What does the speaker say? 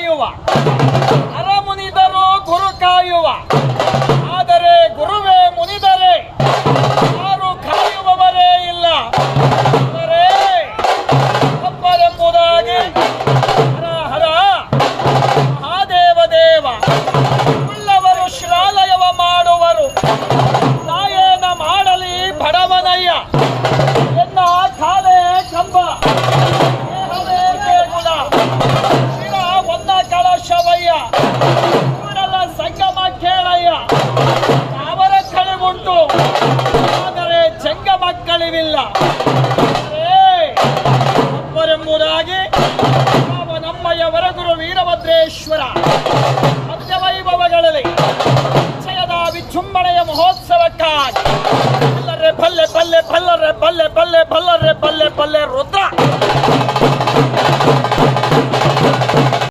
ಕಾಯುವ ಅರಮುನಿದರು ಗುರು ಕಾಯುವ, ಆದರೆ ಗುರುವೇ ಮುನಿದರೆ ಯಾರು ಕಾಯುವವರೇ ಇಲ್ಲ. ಅಂದರೆ ಒಬ್ಬರೆಂಬುದಾಗಿ ಹರ ಹರ ಮಹಾದೇವ ದೇವ ಉಳ್ಳವರು ಶ್ರಾಲಯವ ಮಾಡುವರು, ನಾಯೇನ ಮಾಡಲಿ ಬಡವನಯ್ಯ ಎನ್ನ ಕಾಲೇ ಕಂಬ ದೇಹವೇ ದೇಗುಲ ಶಿರ ಒಂದ ಕಳಶವಯ್ಯ ಕೂಡಲ ಸಂಗಮ ಕೇಳಯ್ಯ. ಅವರ ಕಳಿವುಂಟು ಆದರೆ ಜಂಗಮ ಕಳಿವಿಲ್ಲ. ಒಬ್ಬರೆಂಬುದಾಗಿ ನಮ್ಮಯ್ಯ ವರಗುರು ವೀರಭದ್ರೇಶ್ವರ ಮಧ್ಯವೈಭವಗಳಲ್ಲಿ ನಿಶ್ಚಯದ ವಿಜೃಂಭಣೆಯ ಮಹೋತ್ಸವಕ್ಕಾಗಿ ಬಲ್ಲೆ ಬಲ್ಲೆ ಬಲ್ಲೆ ಬಲ್ಲರೆ ಬಲ್ಲೆ ಬಲ್ಲೆ ಬಲ್ಲೆ ಬಲ್ಲೆ ಬಲ್ಲೆ ರುದ್ರ